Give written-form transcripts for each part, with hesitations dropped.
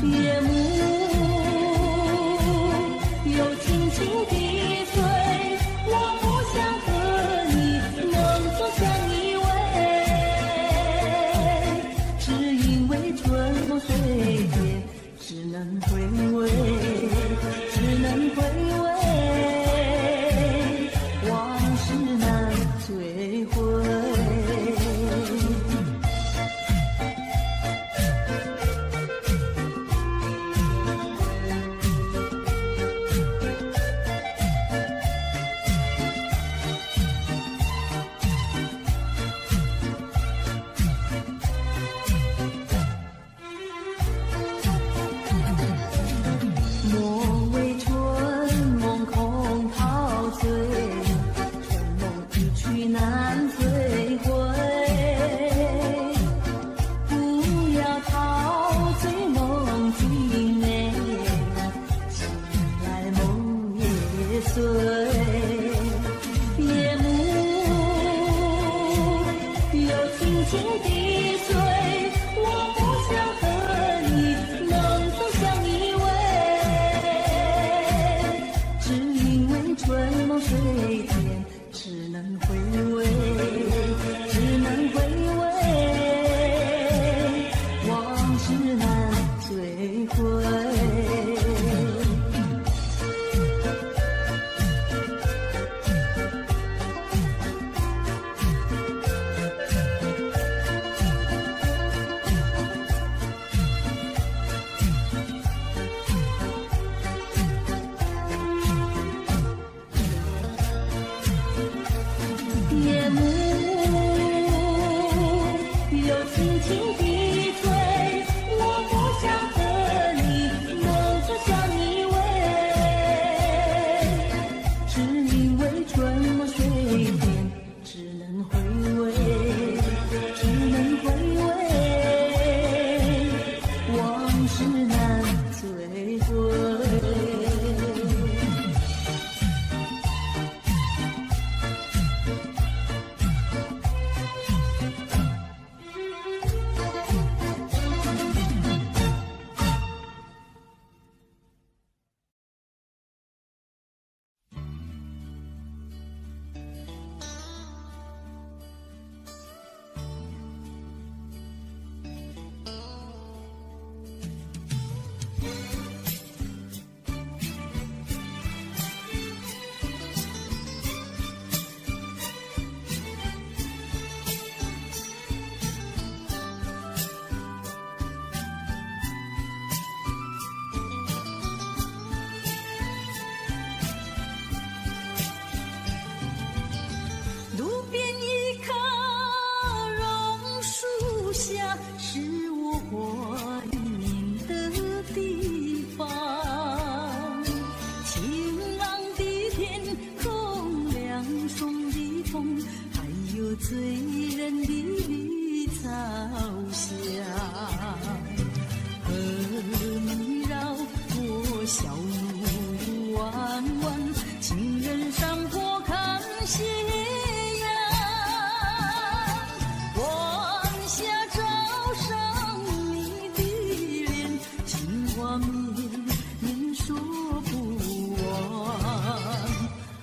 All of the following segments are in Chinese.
夜幕又轻轻地碎，我不想和你能走向依偎，只因为春风随电，只能回味，只能回味，往事难追回。莫为春梦空陶醉，春梦一去难追回。不要陶醉梦境内，醒来梦也碎。夜幕又轻轻地碎，我不想和你能走向依偎，只因为春梦随电，只能回味，只能回味，往事难追回。夜幕又轻轻地吹，我不想和你能走向依偎，只因为春梦随电，只能回味，只能回味，往事难追回。路边一棵榕树下，是我怀念的地方。晴朗的天空，凉爽的风，还有醉人的绿草香。和你绕过小路弯弯，情人山坡看夕阳，晚霞照上你的脸，情话绵绵说不完。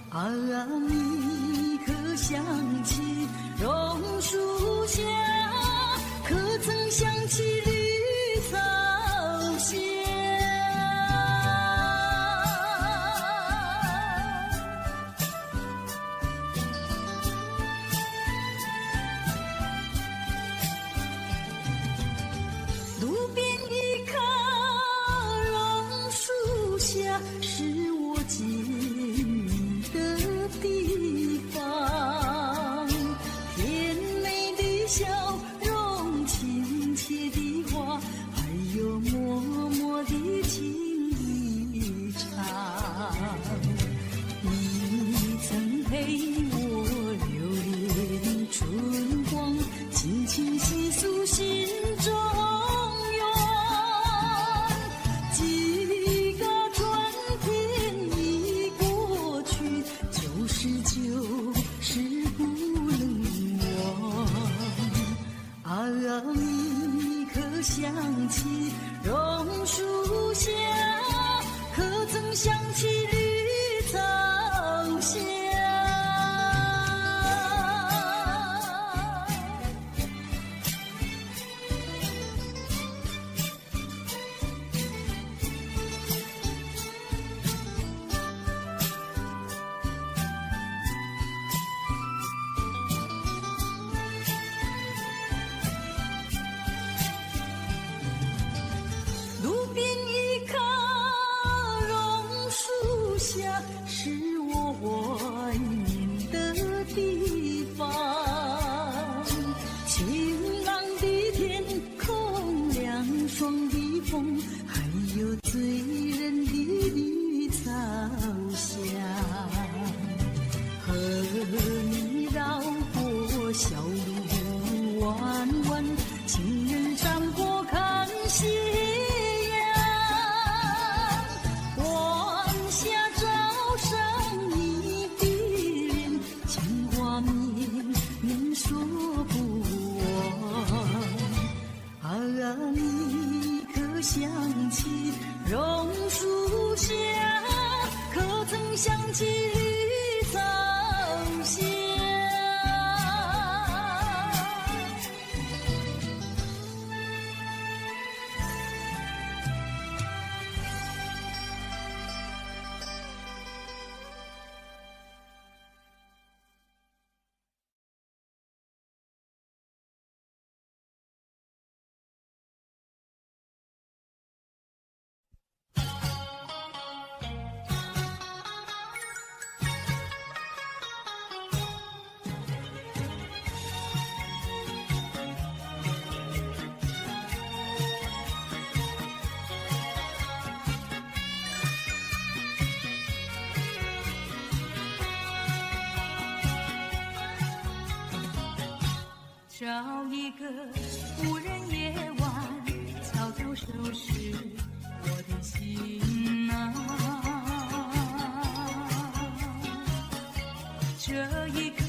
啊，你可想起榕树下，可曾想起绿草香？路边一棵榕树下，是我见你的地方。甜美的笑容，亲切的话，还有默默起榕树下，可曾想起绿草香？路边一棵榕树下，是我怀念的地方。晴朗的天空，凉爽的风，还有醉人的绿草香，和你绕过小路弯弯，情人山坡看夕阳，晚霞照上你的脸，情话绵绵说不完。你可想起榕树下，可曾想起绿草香？找一个无人夜晚，悄悄收拾我的心啊。这一刻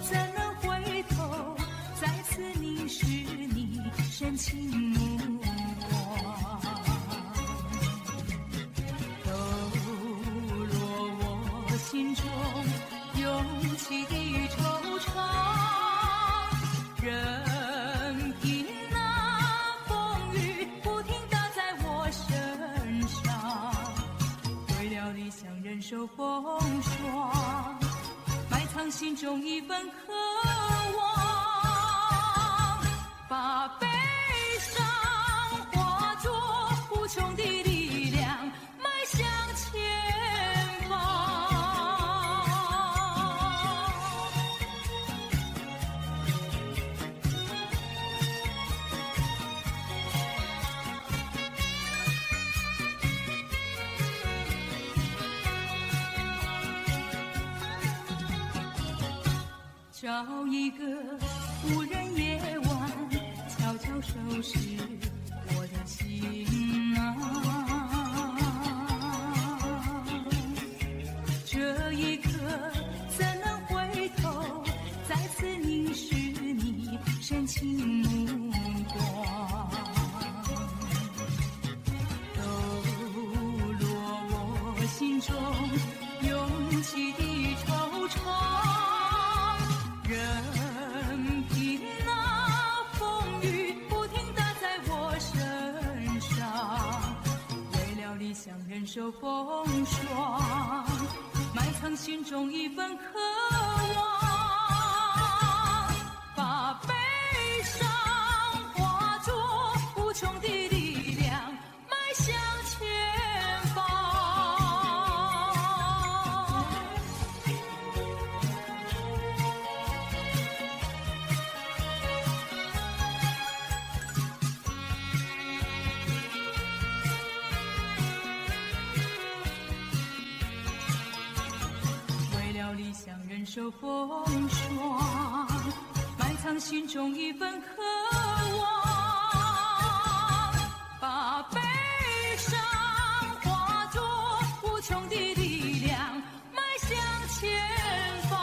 怎能回头，再次凝视你深情目光，抖落我心中涌起的惆怅。任凭那风雨不停打在我身上，为了理想忍受风霜，埋藏心中一份渴望，把悲伤化作无穷的力量，迈向前方。找一个无人夜晚，悄悄收拾我的心啊。这一刻怎能回头，再次凝视你深情目光，抖落我心中涌起的惆怅。任凭那风雨不停打在我身上，为了理想忍受风霜，埋藏心中一份渴望，把悲伤化作无穷的力量，迈向前方。理想忍受风霜，埋藏心中一份渴望，把悲伤化作无穷的力量，迈向前方。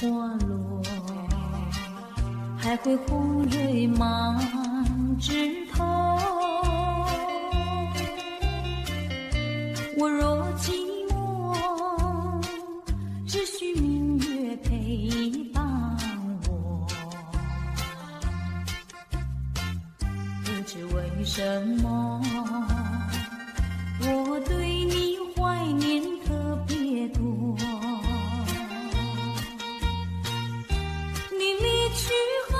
花落，还会红蕊满枝头。我若寂寞，只需明月陪伴我。不知为什么，我对你怀念特别多。你离去后，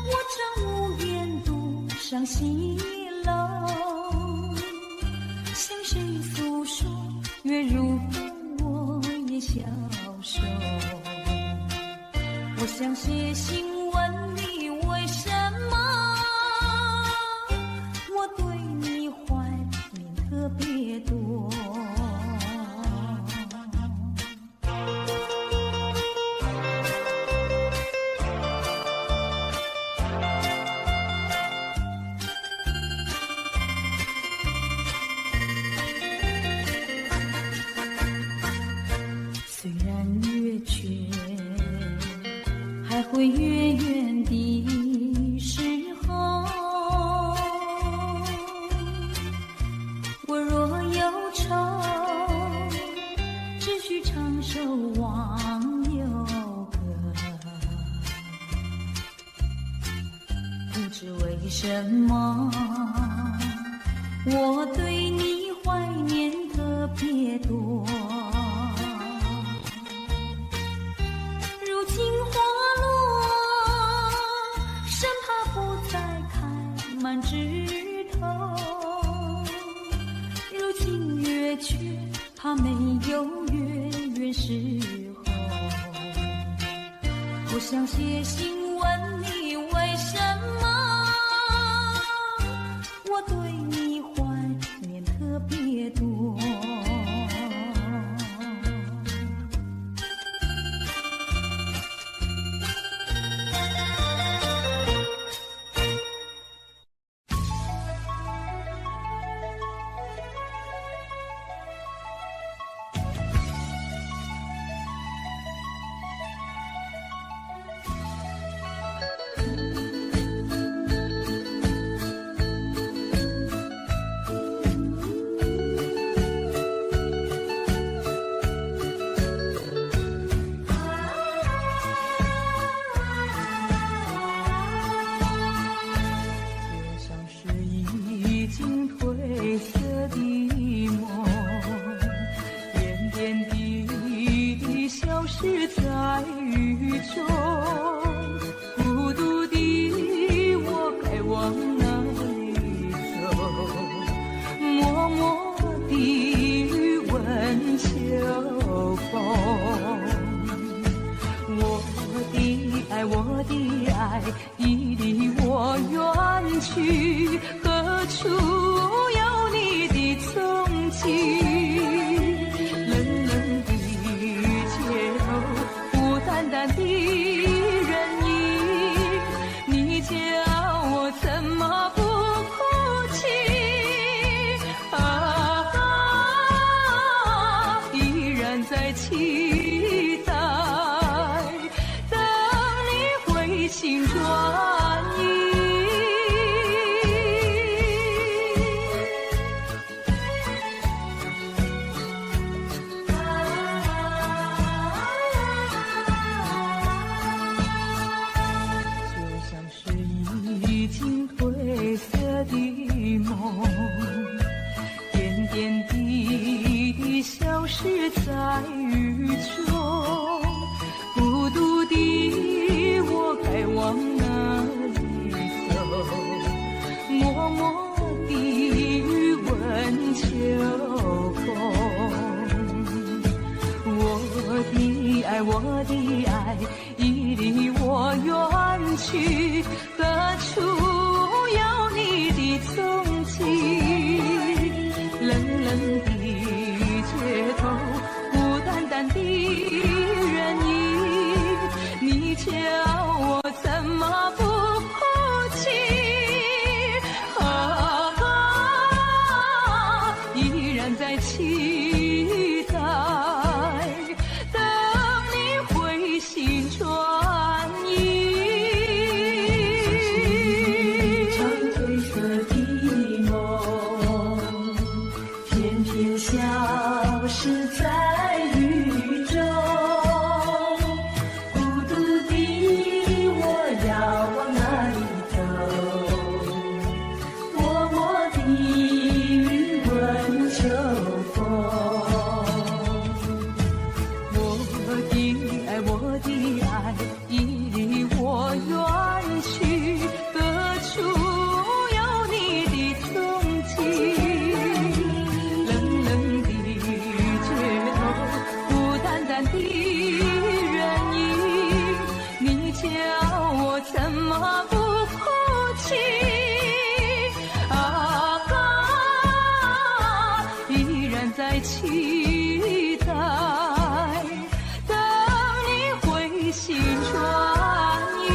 我常无言独上西楼，向谁诉说？月如歌，我也消瘦。我想写信问你，为什么我对你怀念特别多？虽然月缺，还会月圆的时候。我若忧愁，只需唱首忘忧歌。不知为什么，我对你怀念特别多。如今花落，生怕不再开满枝头。如今月缺，怕没有月圆时候。我想写信问你，为什么我对你怀念特别多？在雨中，孤独的我该往哪里走？默默地问秋风，我的爱，已离我远去，何处有你的踪迹？淡的人影，你叫我怎么不哭泣？依然在期待，等你回心转意。褪色的梦，点点滴滴消失在雨中，孤独的我该往哪里走？默默地问秋风，我的爱，已离我远去，何处有你的踪迹？冷冷的街头，孤单单的人影，你叫我怎么不哭泣？依然在期待，等你的爱已离我远去，何处有你的踪迹？冷冷的街头，孤单单的人影，你叫我怎么不哭泣？啊啊，依然在期待。心转移，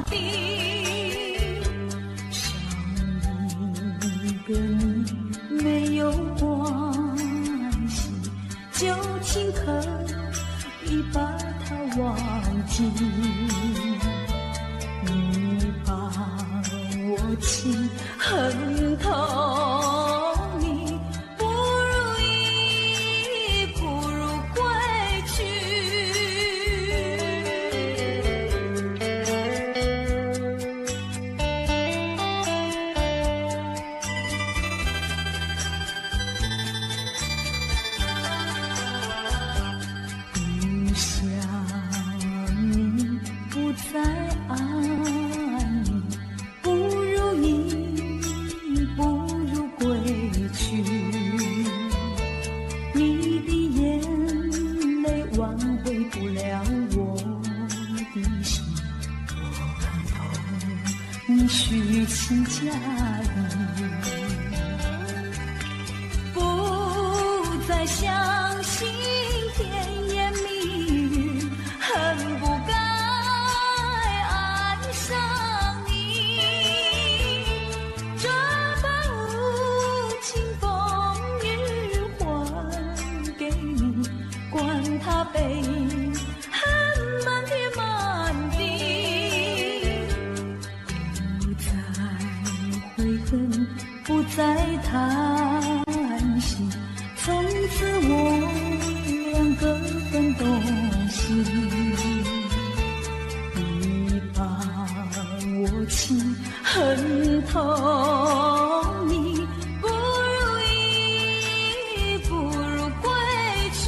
的。少一个你没有关系，就请可以把它忘记。你把我情恨透，你不如意，不如归去。不想你不再爱你，不如意，不如归去。你的眼泪挽回不了我的心，我看透你虚情假意，不再相信甜言蜜语，恨不该爱上你。这般无情风雨还给你，管他悲恨满天满地。不再悔恨，不再叹息，从此我俩各分东西。你把我情恨透，你不如意，不如归去。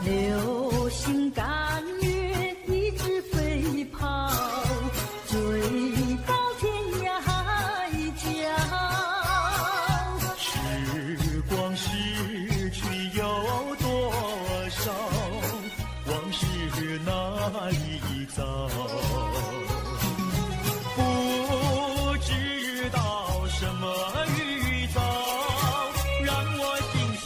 流星赶月，一直飞跑，追到天涯海角。时光逝去有多少？往事那一遭，不知道什么预兆，让我心碎。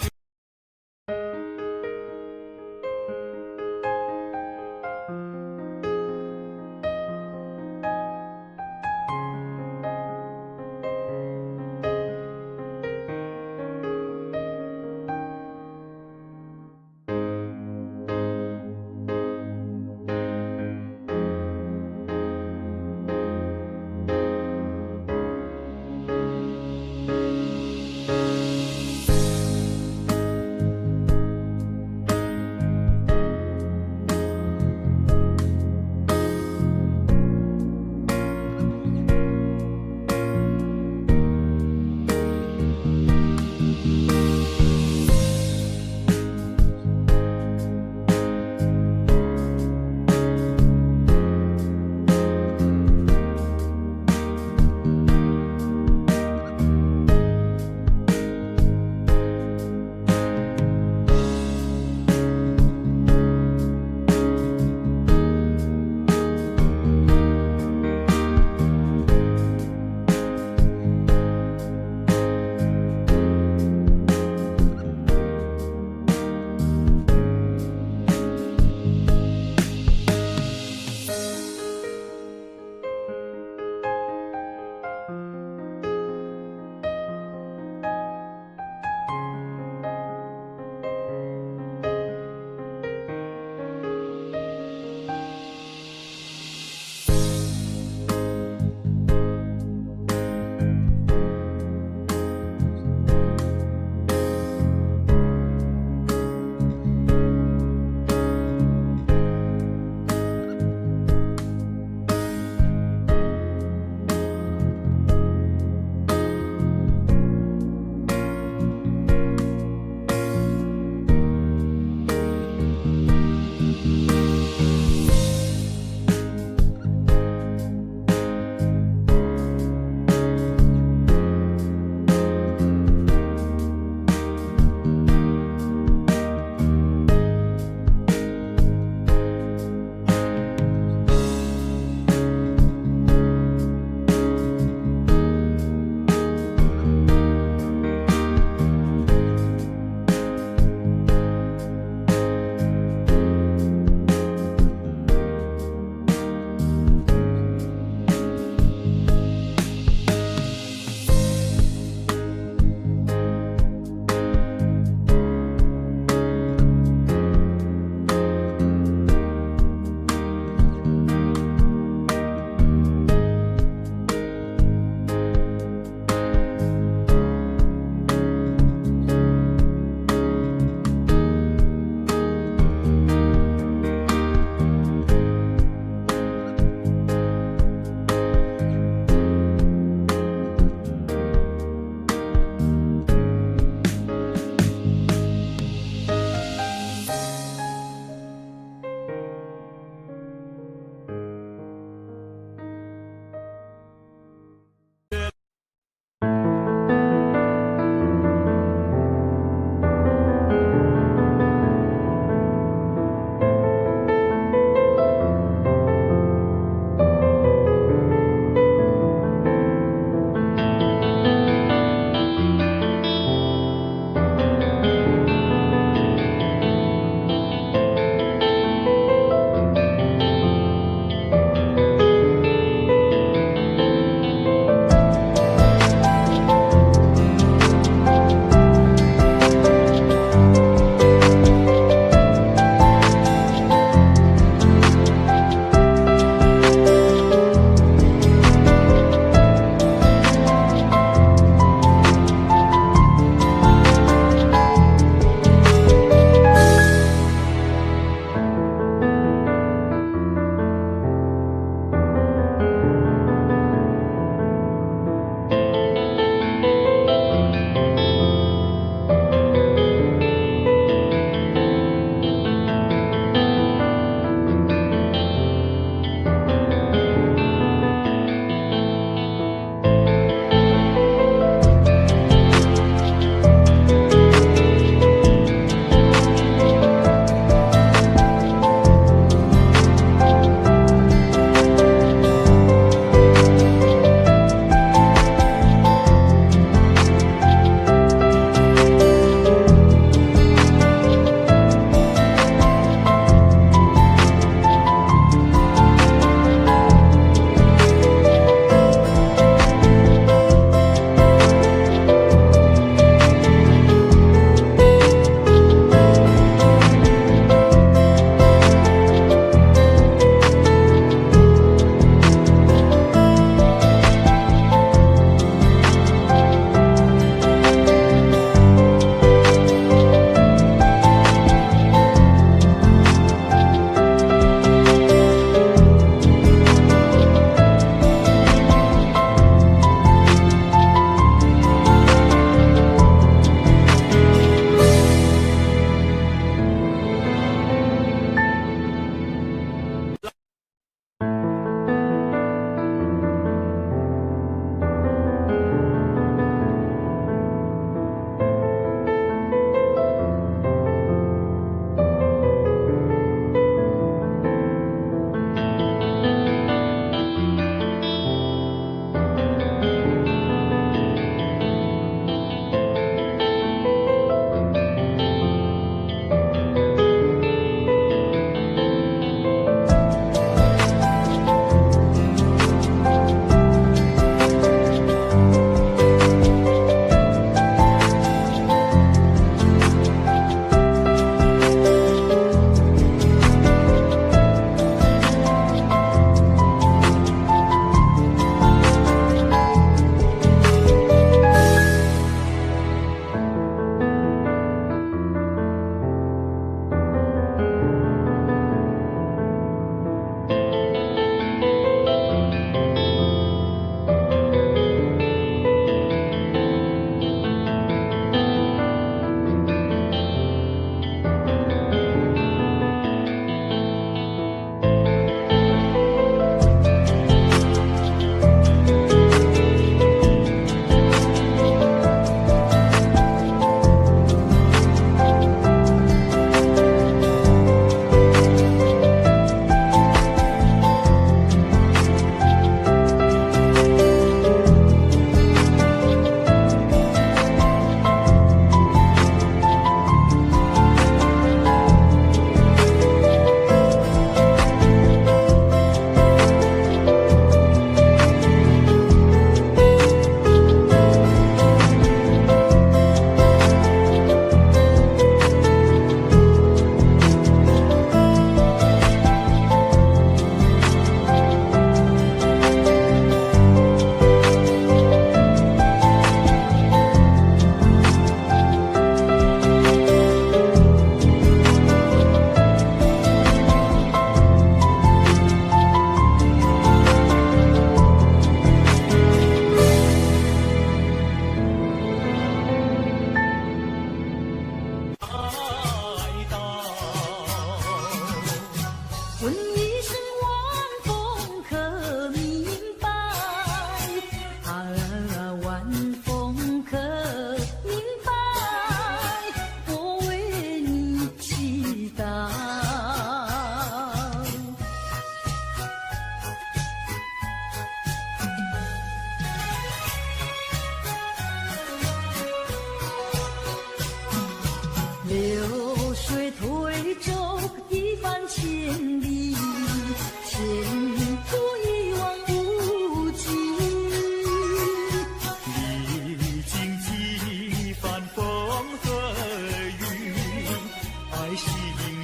心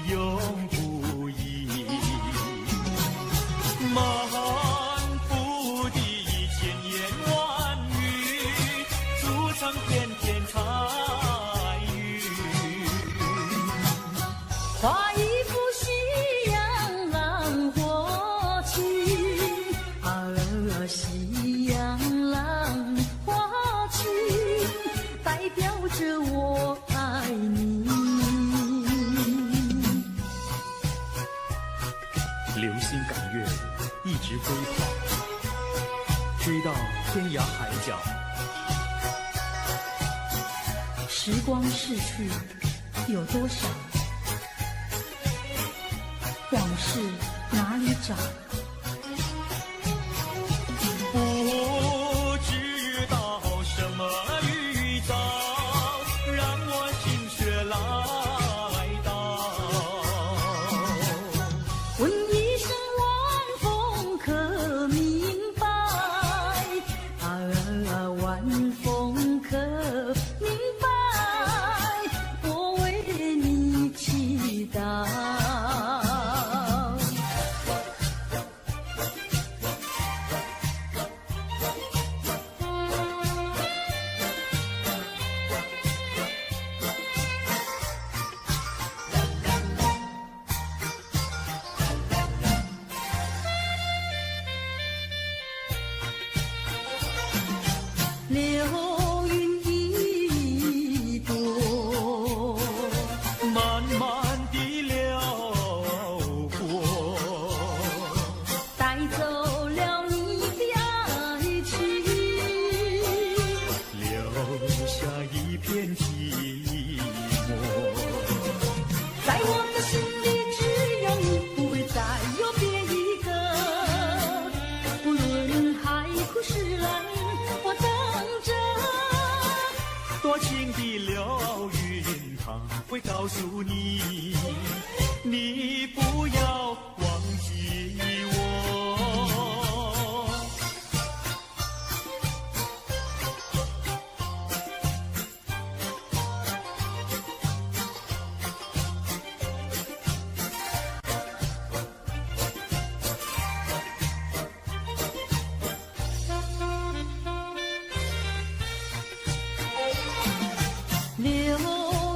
永不移。满腹的千言万语，筑成片片彩云。画一幅夕阳浪花情，夕阳浪花情，代表着我爱你。流星赶月，一直飞跑，追到天涯海角。时光逝去有多少？往事哪里找？不知道什么预兆，让我心血来到。问一声晚风可明白？晚风可明白？我为你祈祷。流云一朵，慢慢地流过，带走了你的爱情，留下一片寂寞。在我的心里只有你，不会再有别一个。不论海枯石烂，我等着。多情的流云，它会告诉你，你不要忘记我。流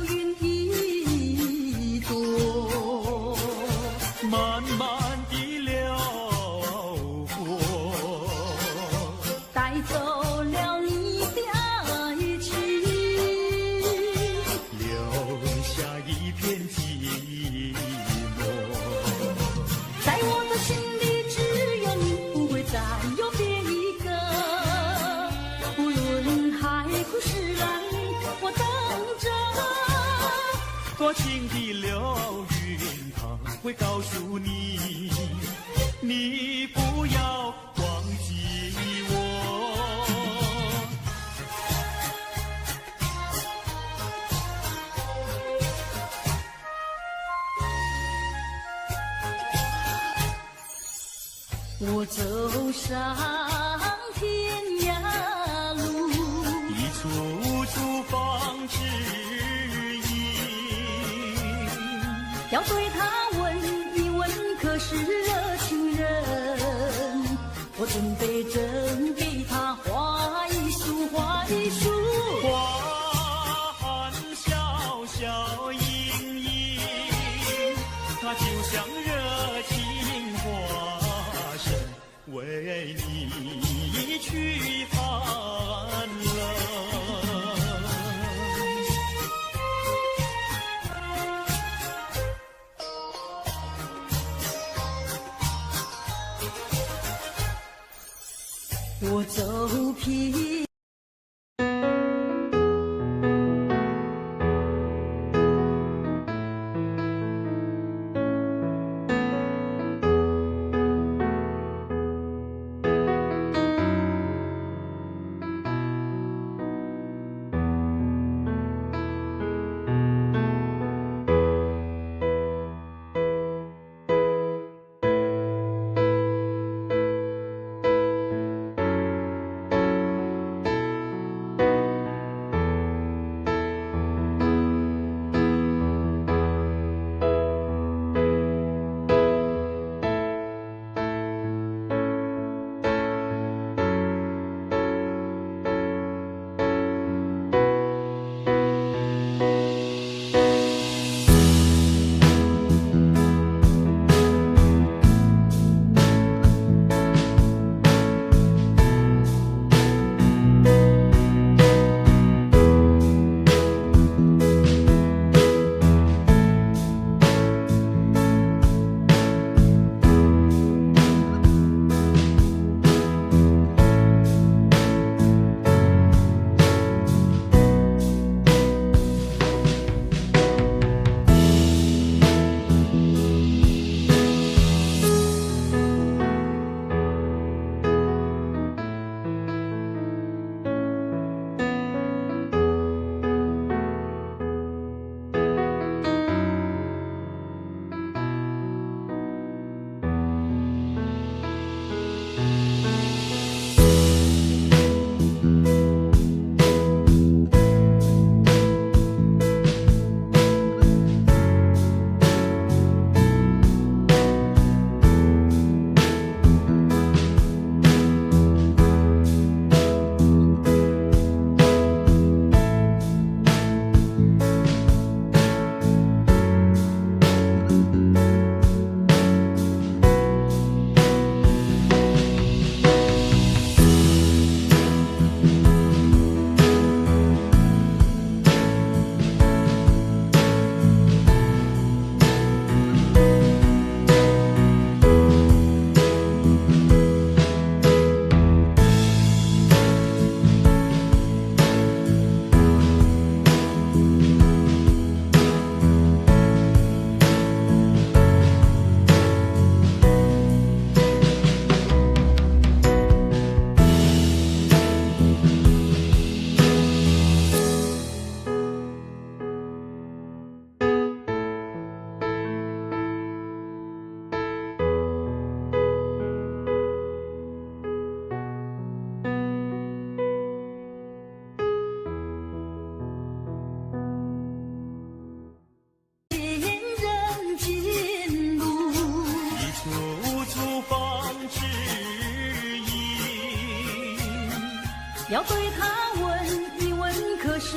云一朵，慢慢地流过，带走了你的爱情，留下一片寂寞。在我的心里只有你，不会再有别一个。不论海枯石烂，我等着。多情的流云，它会告诉你，你不要忘记我。我走上天涯路，一处处放指引，要对他问一问，可是热情人？我准备真给他画一束，画一束。花含笑笑盈盈，它就像热情花神，为你去盼了。我走遍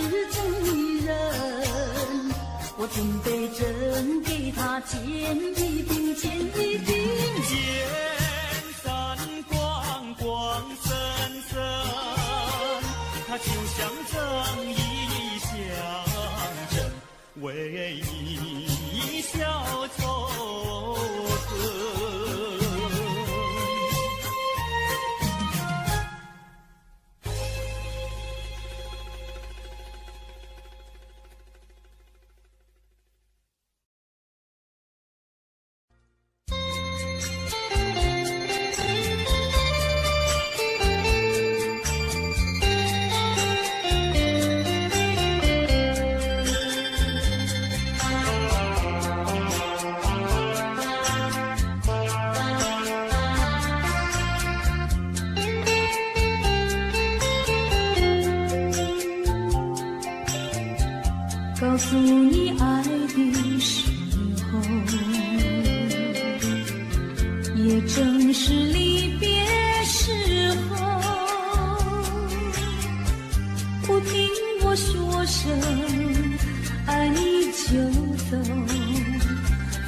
是罪人，我准备真给他见一兵，见一兵。见山光光森森，它就像正义象征，为你消仇恨。告诉你爱的时候，也正是离别时候。不听我说声爱你就走，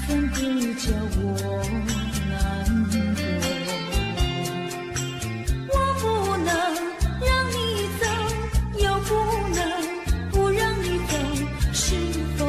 怎会叫我难过？我不能让你走，又不能不让你走，是否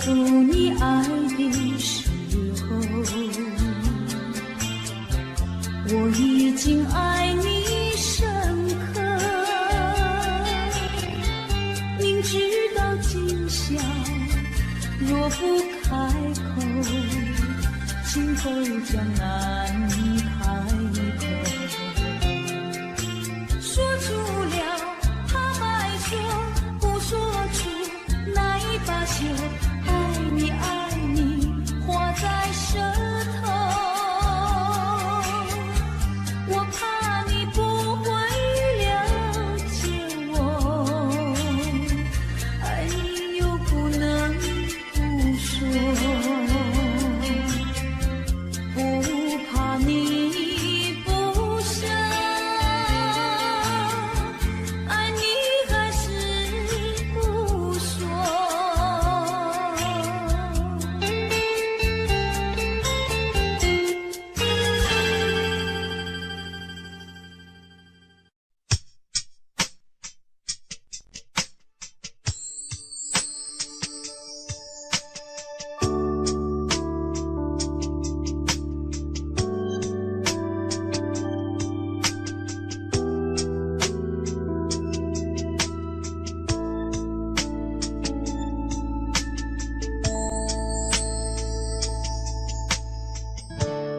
诉你爱的时候，我已经爱你深刻。明知道今宵若不开口，今后将难开口。说出了怕白说，不说出那一把酒。爱你爱你，画在舌头。我怕你不会了解我，爱你又不能不说。不怕你不舍，爱你还是不说。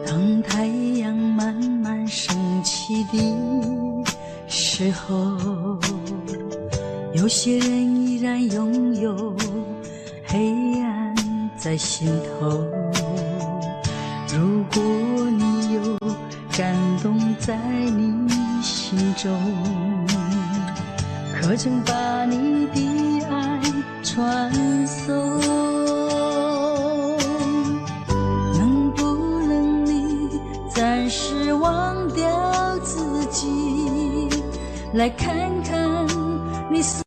当太阳慢慢升起的时候，有些人依然拥有黑暗在心头。如果你有感动在你心中，可曾把你的爱传送？暂时忘掉自己，来看看你所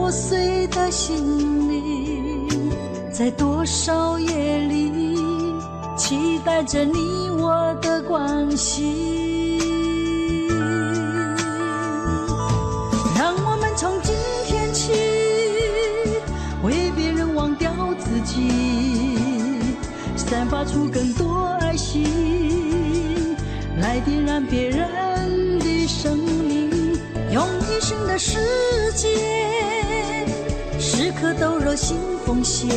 破碎的心灵，在多少夜里期待着你我的关系。让我们从今天起为别人忘掉自己，散发出更多爱心，来点燃别人的生命，用一生的时间时刻都热心奉献，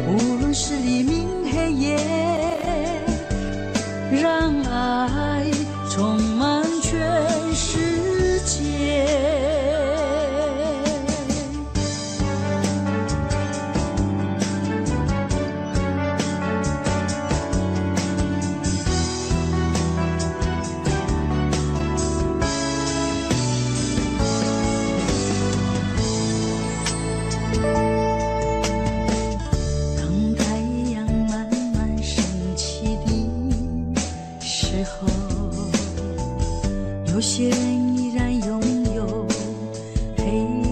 无论是黎明黑夜，让爱充满全世界。有些人依然拥有黑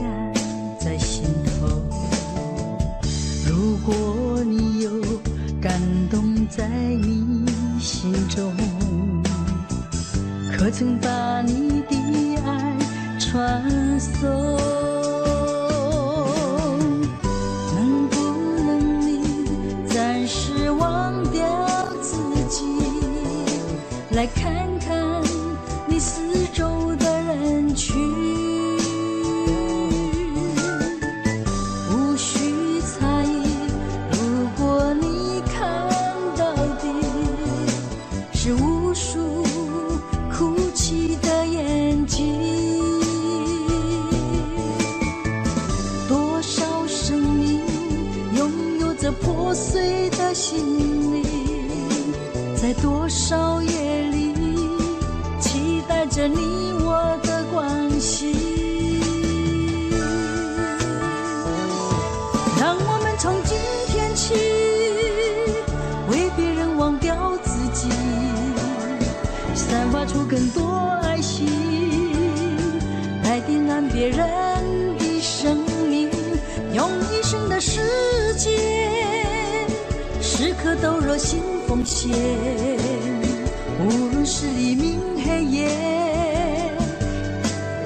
暗在心头，如果你有感动在你心中，可曾把你的爱传送？能不能你暂时忘掉自己，来看看你四周的人群，无需猜疑，如果你看到的是无数哭泣的眼睛，多少生命拥有着破碎的心灵，在多少夜里期待着你我的关系。让我们从今天起为别人忘掉自己，散发出更多爱心，来点燃别人的生命，用一生的时间时刻都热心奉献，无论是黎明黑夜，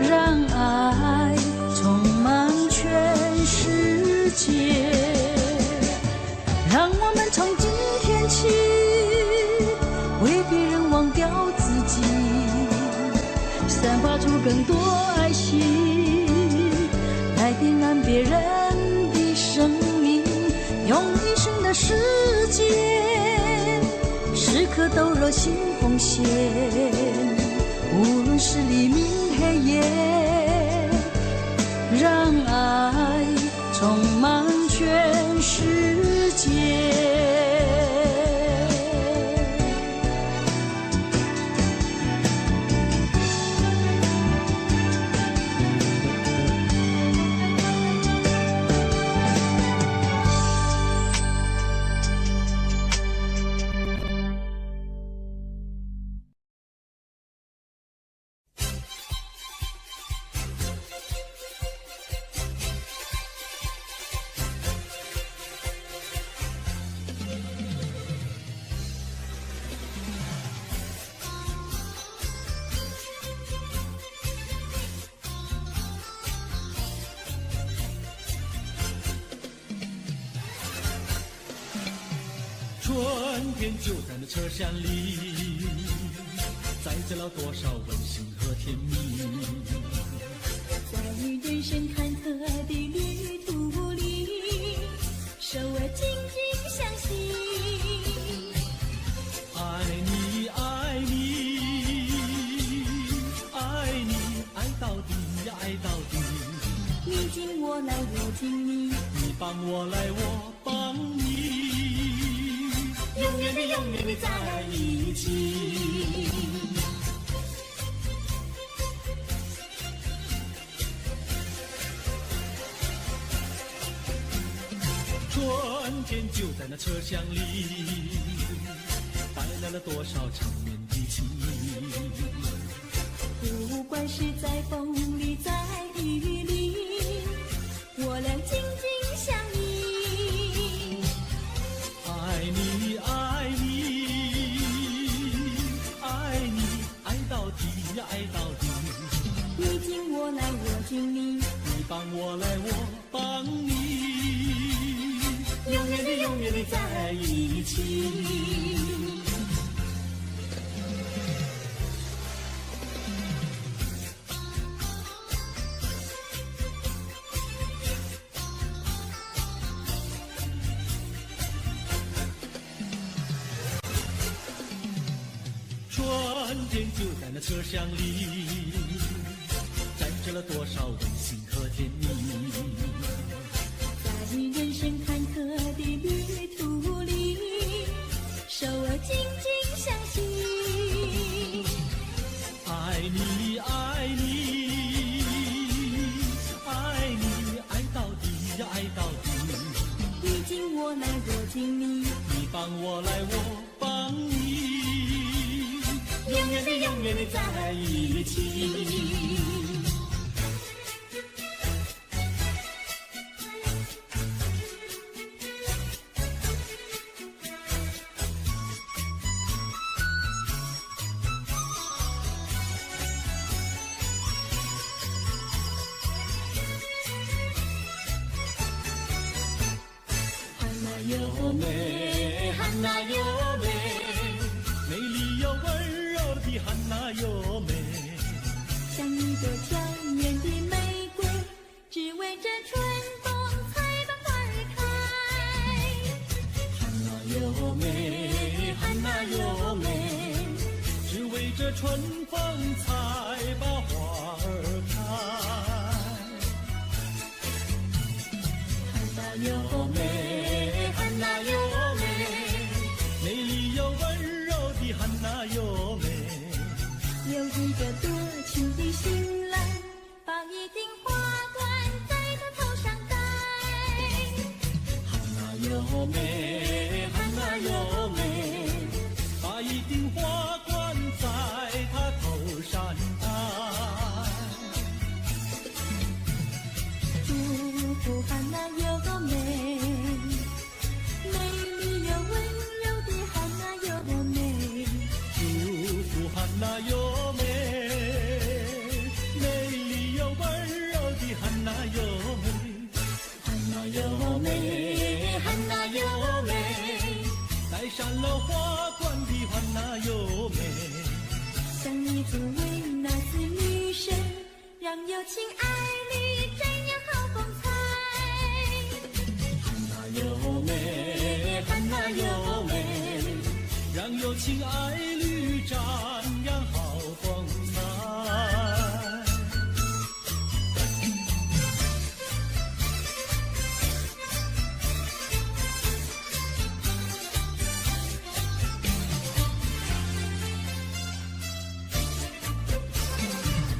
让爱充满全世界。让我们从今天起为别人忘掉自己，散发出更多爱心，来点燃别人的生命，用一生的时间时刻都热心奉献，无论是黎明黑夜，让爱充满全世界。春天就在那车厢里，载着了多少温馨和甜蜜。在人生坎坷的旅途里，手儿紧紧相系。爱你爱你爱你，爱到底呀爱到底。你紧我来我紧你，你帮我来我帮你，永远的永远的在一起。春天就在那车厢里，带来了多少缠绵的情谊。不管是在风里在雨里，呀爱到底。你敬我来，我敬你，你帮我来，我帮你，永远的永远的在一起。春天就在那车厢里，载着了多少温馨和甜蜜。在人生坎坷的旅途里，手儿紧紧相系。爱你，爱你，爱你，爱到底呀，爱到底。你敬我来，我敬你，你帮我来，我帮你。永远的永远的在一起。汉娜哟美，汉娜哟美，美丽又温柔的汉娜哟美，像一朵娇艳的玫瑰，只为这春风才把花儿开。汉娜哟美，汉娜哟美，只为这春风才把花儿开。汉娜哟美，汉娜哟美，美丽又温柔的汉娜哟美，有一个多情的新郎，把一顶花冠在他头上戴。汉娜哟美，汉娜哟美，把一顶花冠在她头上戴。祝福汉娜哟美，美丽又温柔的汉娜哟美。祝福汉娜哟美，美丽又温柔的汉娜哟美，汉娜哟美，汉娜哟美，戴上了花冠的汉娜哟美，像一座维纳斯女神，让有情爱侣瞻仰好风采。汉娜哟美，汉娜哟美，让有情爱侣瞻仰好风采。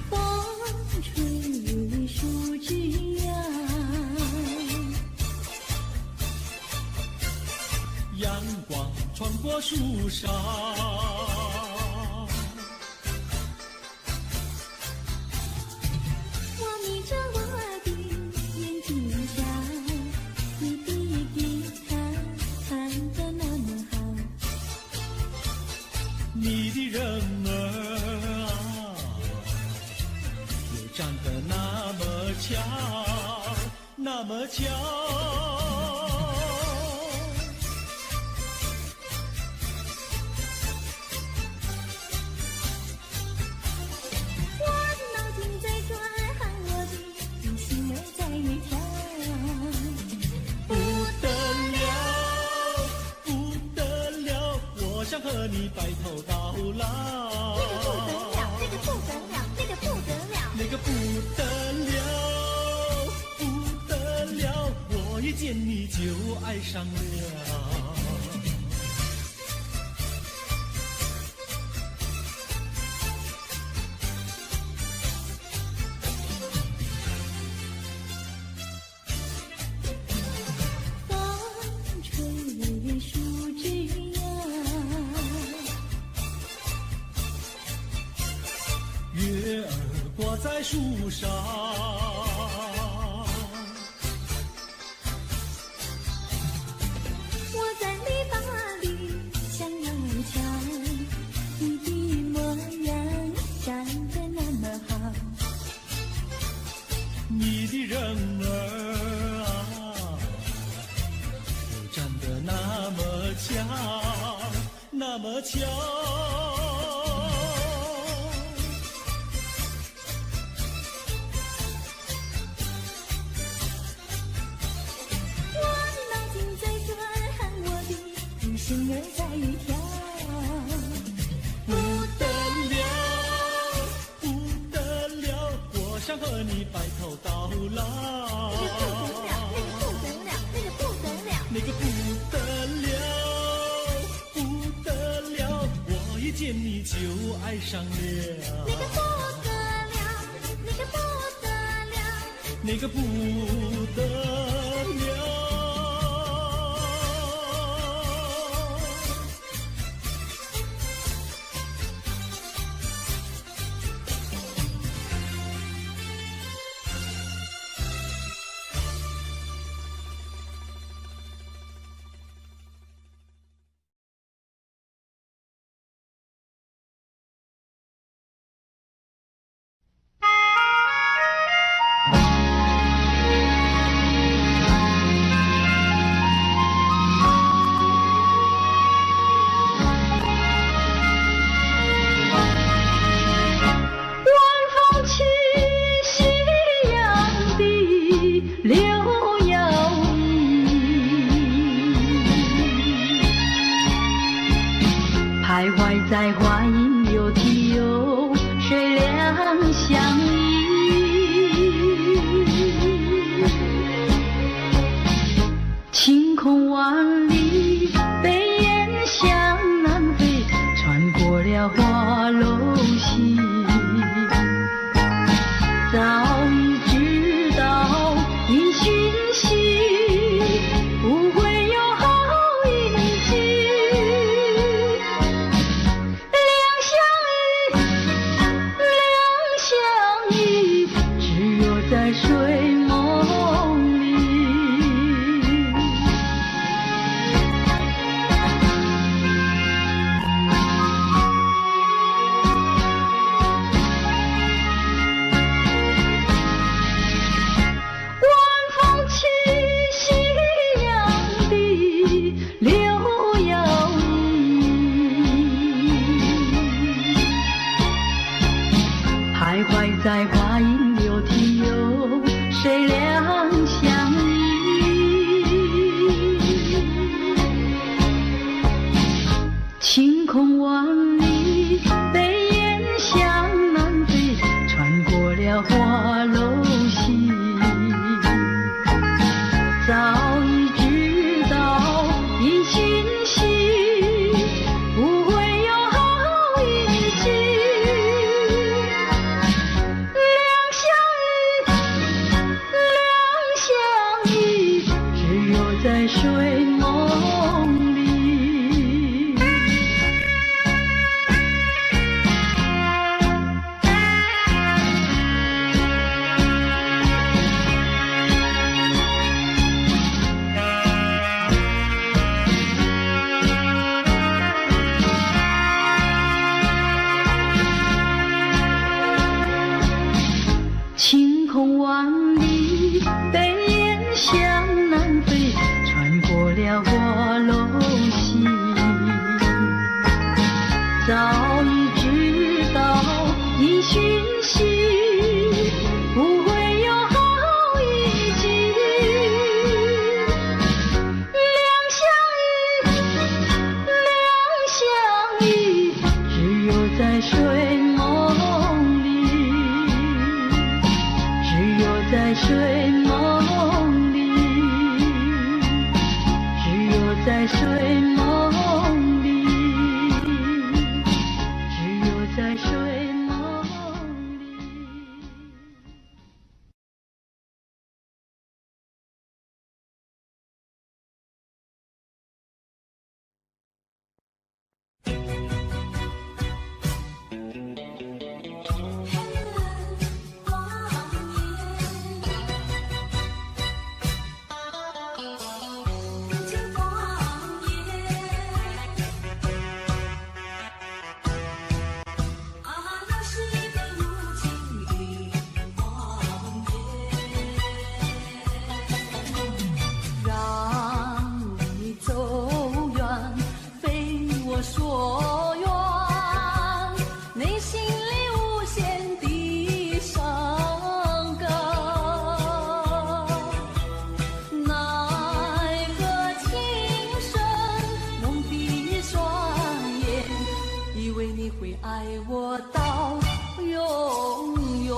风吹树枝摇，阳光穿过树梢，我眯着我的眼睛瞧，你的吉他弹得那么好。你的人儿啊，也长得那么巧，那么巧。我的脑筋在转，喊我的心儿在跳。不得了，不得了，我想和你白头到老。那个不得了，那个不得了，那个不得了，不得了，我一见你就爱上了。风吹树枝摇，月儿挂在树上，我在篱笆里想要瞧你的模样，站你白头到老。那个不得了，不得了，我一见你就爱上了。那个不得了，那个不得了，那个不得了。徘徊在花影柳堤游，水两相依。晴空万里，北雁向南飞，穿过了花楼溪。早已知道因讯息，不会有好运气。在睡梦里，晚风起，夕阳低，柳摇曳，徘徊在花影柳堤游，谁两相依？晴空万里，北雁向南飞，穿过了花楼溪。早已知道因讯息，不会有好运气。在睡梦里，晴空万里，北雁向南飞，穿过了花楼溪。早已知道因讯息，不会有好运气。两相依，只有在睡梦里，只有在睡梦里，只有在睡梦里，只有在睡梦里。所愿，内心里无限的伤感，奈何情深蒙蔽双眼，以为你会爱我到永远。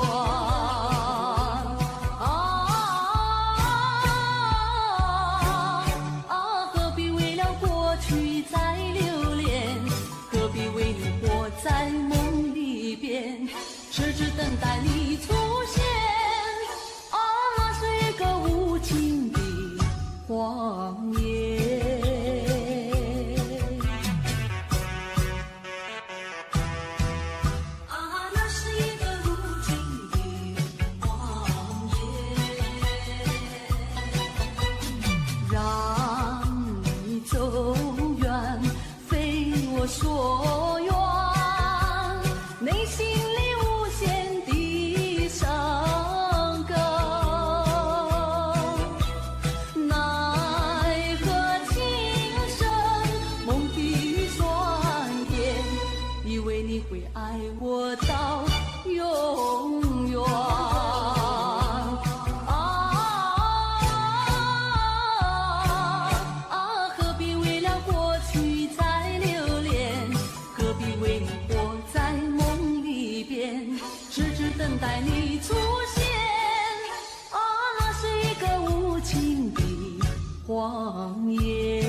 爱我到永远。何必为了过去再留恋？何必为你活在梦里边？痴痴等待你出现。那是一个无情的谎言。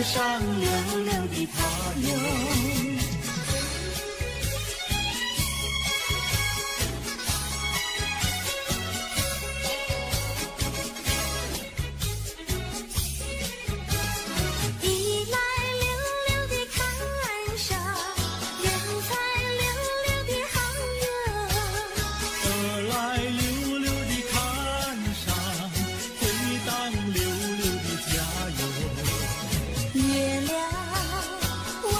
上溜溜的他哟。月亮弯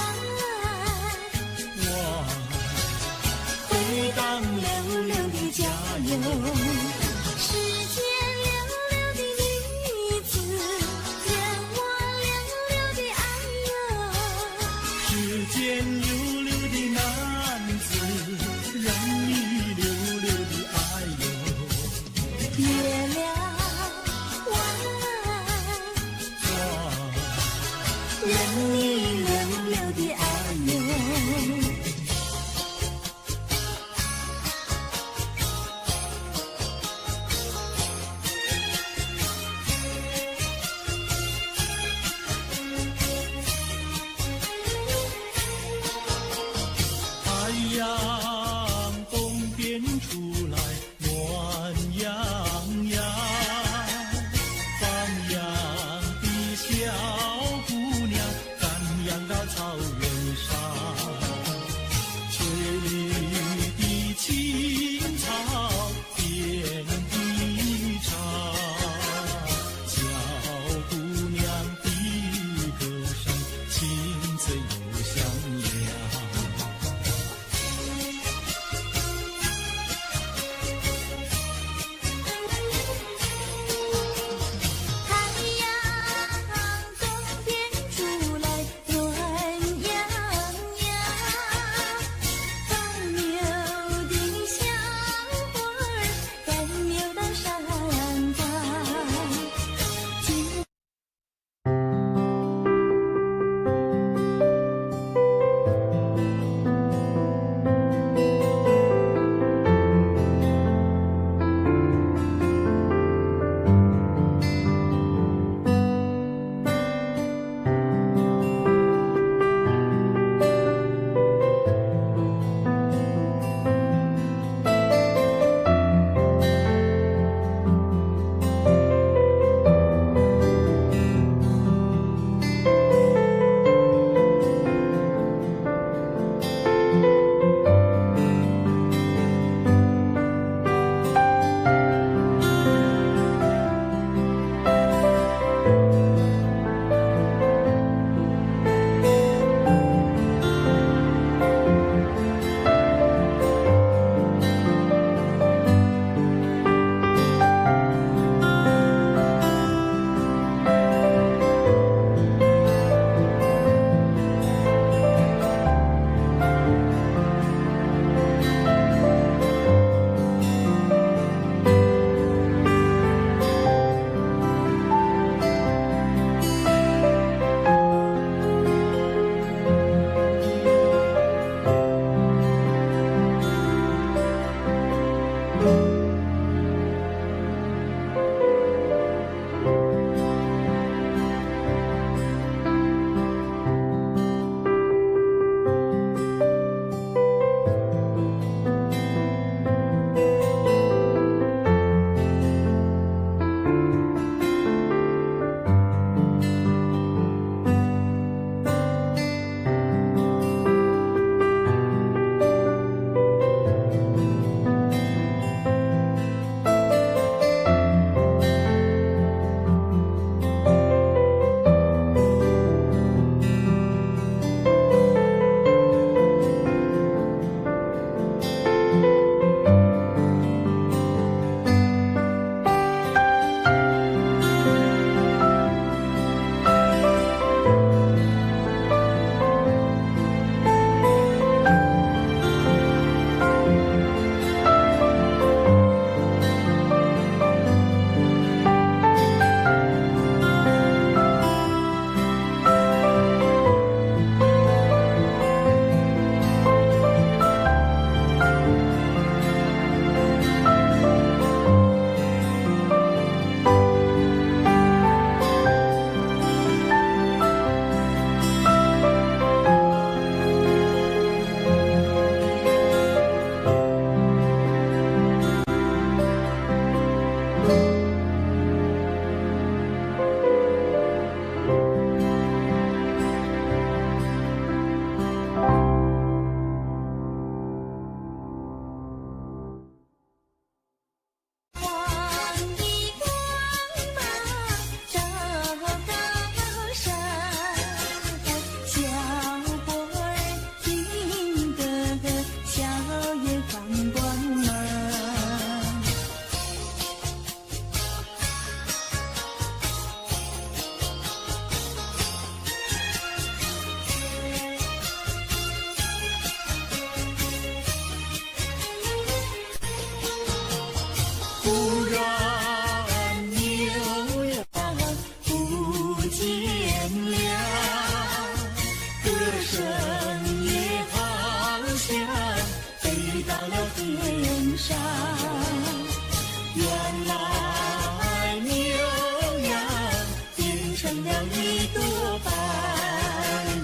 了一朵白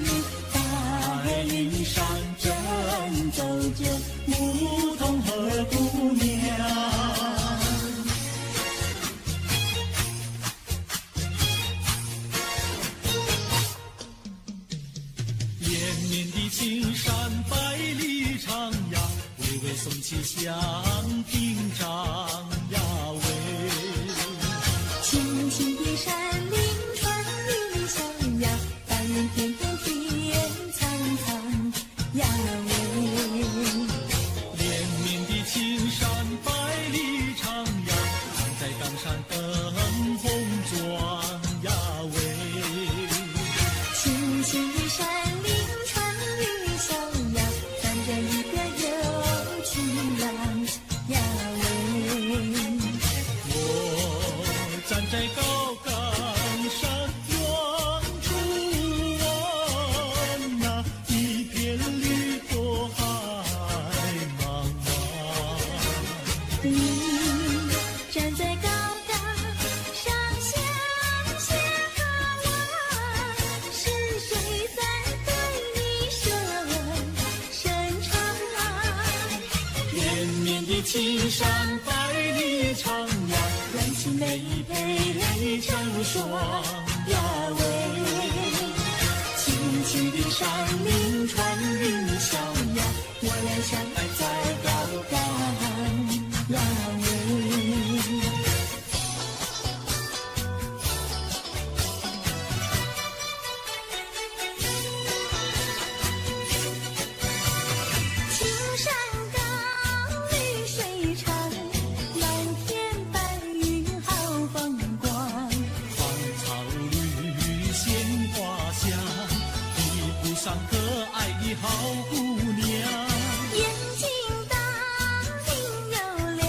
云，白云上正走着牧童和姑娘。连绵的青山百里长呀，巍巍耸起响屏障呀喂。青青的山林传云响呀，白云片片天苍苍呀喂。连绵的青山百里长呀，站在冈山灯红妆呀喂。青青的山林传云响呀，站着一个有情郎呀喂。我站在高岗上远处望那一片绿朵海茫茫。你站在高岗上向下看望，是谁在对你伸长啊？连绵的青山百里长呀，燃起每一杯成双呀喂。青青的山林传云响呀，我俩相爱在高岗呀喂。青山高，绿水长，蓝天白云好风光。芳草绿鲜花香，一路上可爱的好姑娘。眼睛大，明又亮，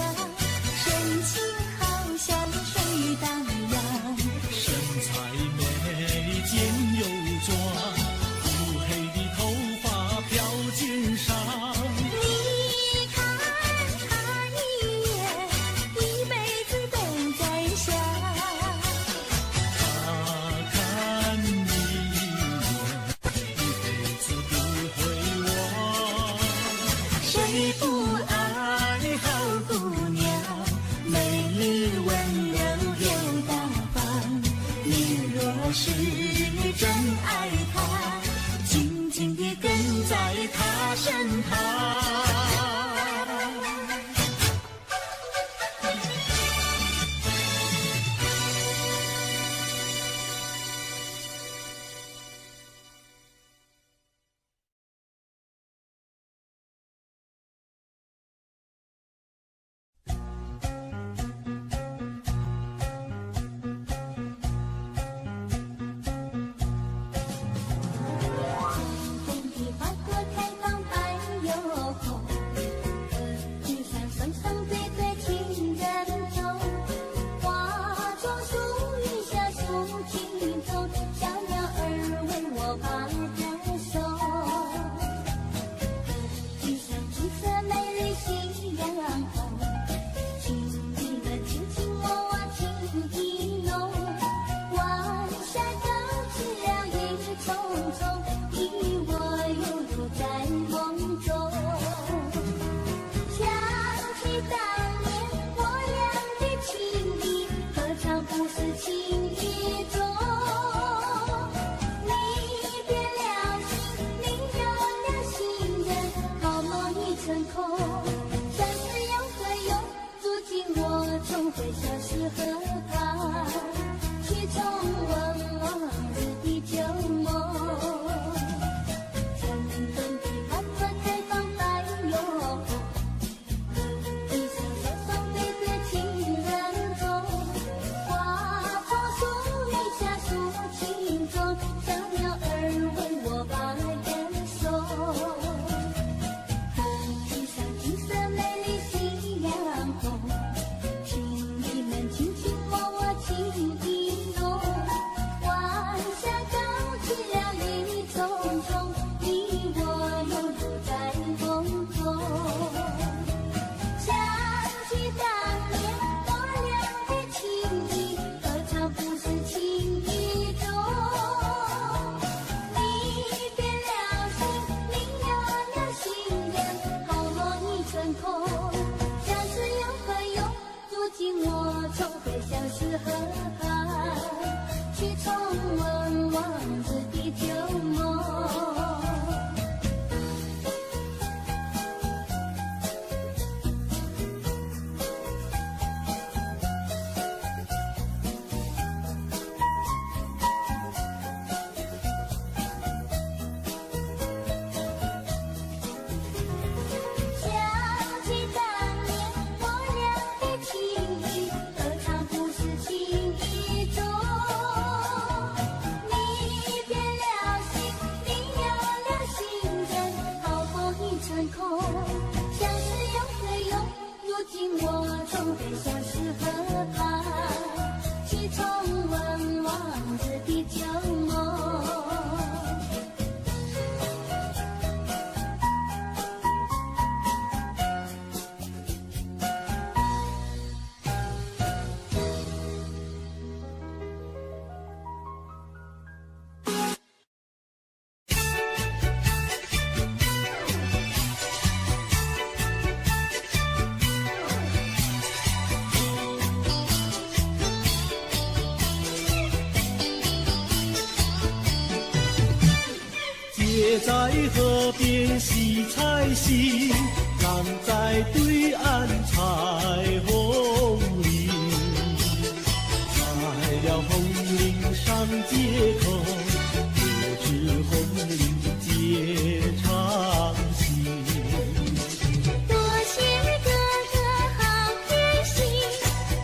神情好像水荡漾。身材美，肩又壮，乌黑的头发飘肩上。你看他一眼，一辈子都在想。他看你一眼，一辈子不会忘。谁不爱好姑娘？美丽温柔又大方。你若是真爱她，紧紧地跟在她身旁。红的花朵开放，白云去重温往日的旧梦。姐在河边洗菜洗，浪在对岸采红菱。采了红菱上街口，不知红菱结长情。多谢哥哥好贴心，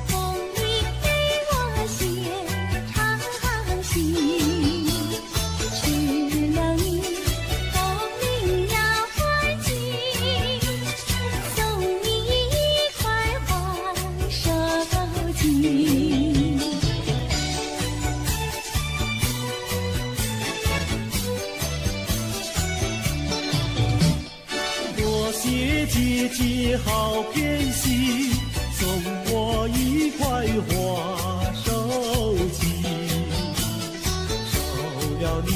红菱给我写长信。姐姐好偏心，送我一块花手巾。收了你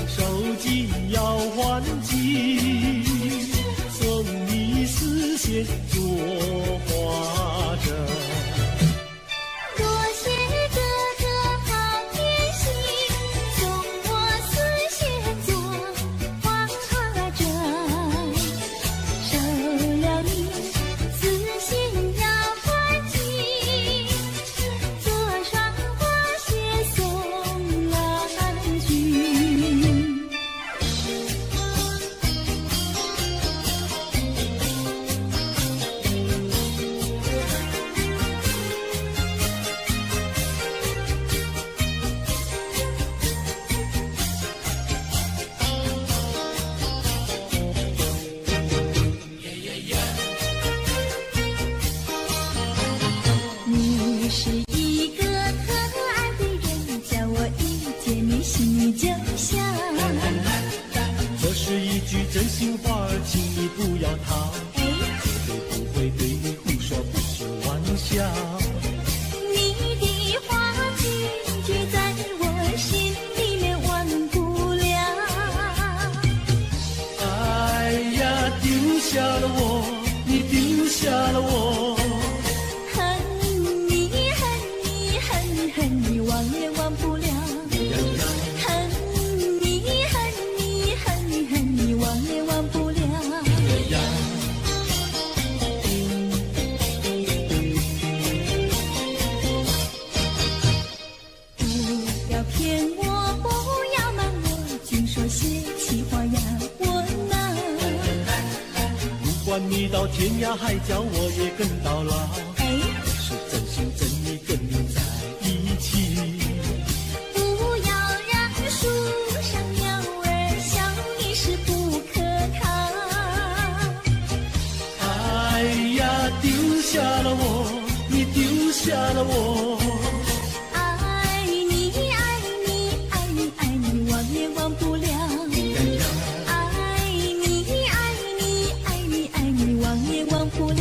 手巾要还金，送你丝线做花针。真心话请你不要逃，绝对不会对你胡说，不是玩笑。你的话句句在我心里面忘不了。哎呀，丢下了我，你丢下了我。恨你恨你恨恨你，忘也忘不了。恨你恨你恨你恨你，忘也忘不了。不要骗我，不要瞒我，尽说些气话呀，我呐。不管你到天涯海角，我也跟到老。是真心真意跟你在一起。不要让树上鸟儿笑你是不可抗。哎呀，丢下了我，你丢下了我。爱你爱你爱你爱你，忘也忘不了。爱你爱你爱你爱你，忘也忘不了。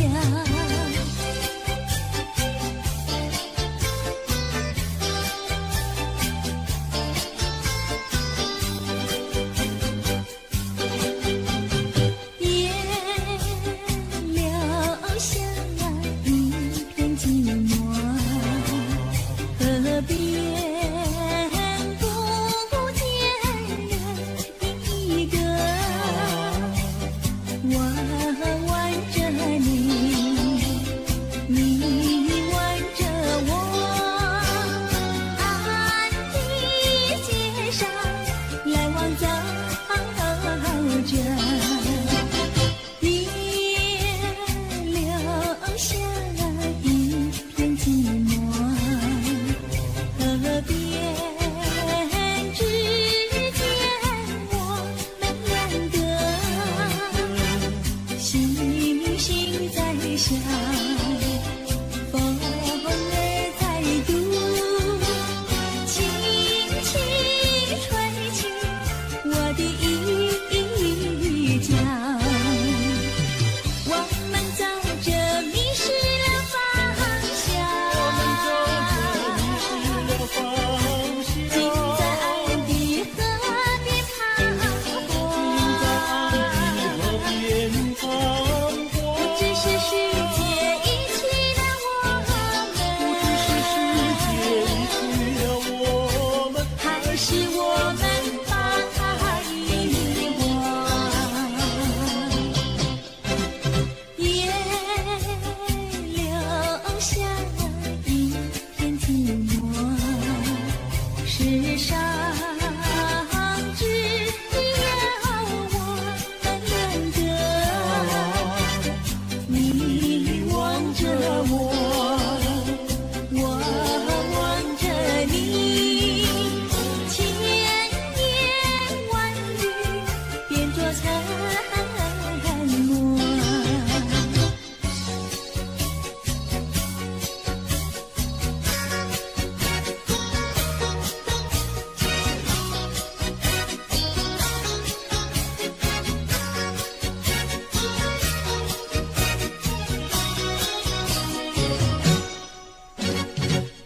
世上只有我们两个，你望着我，我望着你，千言万语变作沉默。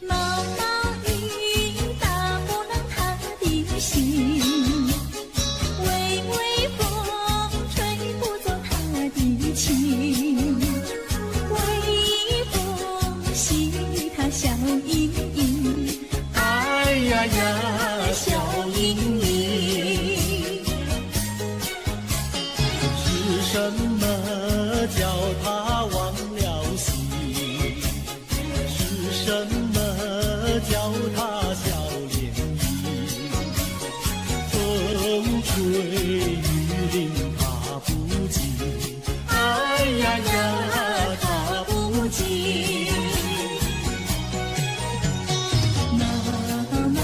毛毛雨打不冷他的心，微微风吹不走他的情，微风细雨他笑盈盈，哎呀呀，笑盈盈。是什么叫他忘了心？是什么叫他笑脸盈？风吹雨淋他不尽，哎呀呀，他不尽。毛毛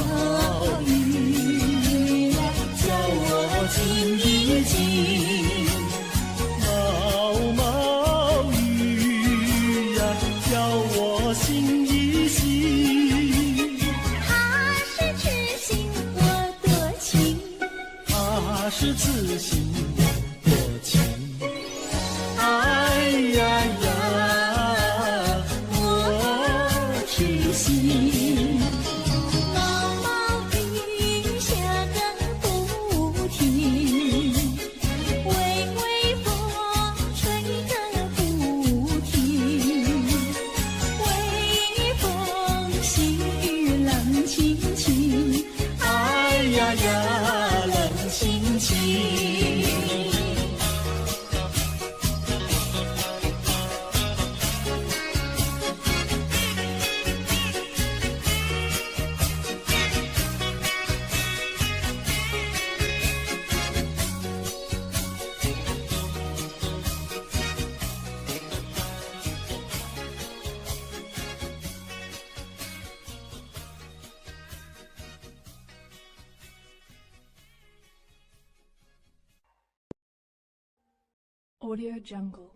雨叫我静一静，毛毛雨呀，叫我醒一醒。他是痴心我多情，他是痴心我多情。哎呀呀，我痴心。毛毛雨下个不停，微微风吹个不停，微风细雨冷清清，哎呀呀，冷清清。Audio Jungle.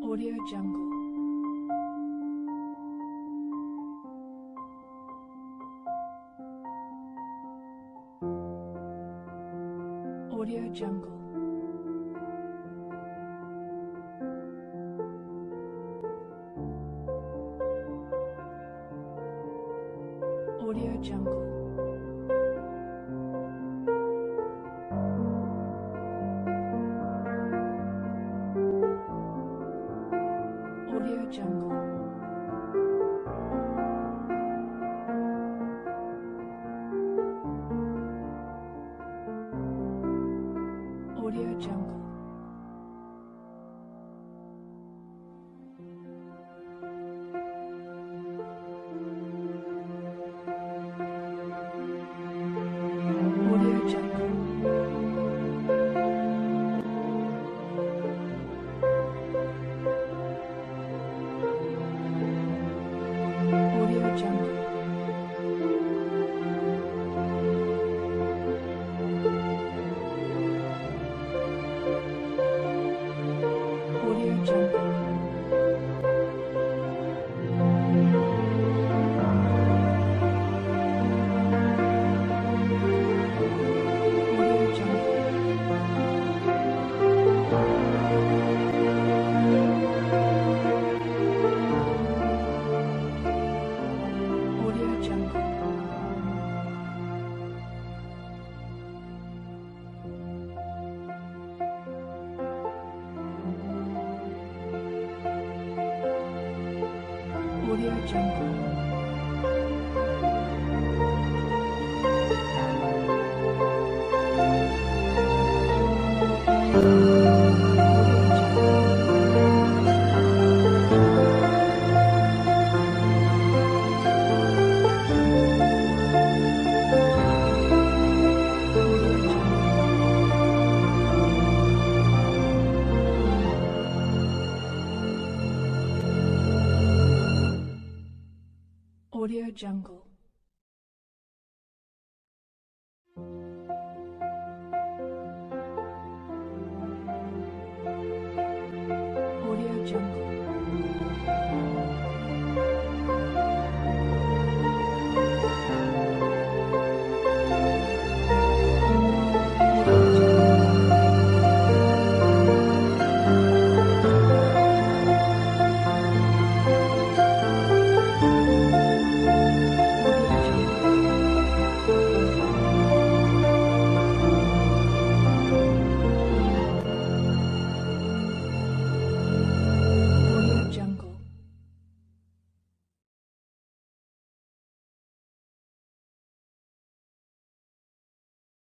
Audio Jungle. Audio Jungle. Audio Jungle. Audio Jungle. Audio Jungle. Audio Jungle. Audio Jungle. Audio Jungle. Audio Jungle. Audio Jungle. Audio Jungle. Audio Jungle. Audio Jungle. Audio Jungle.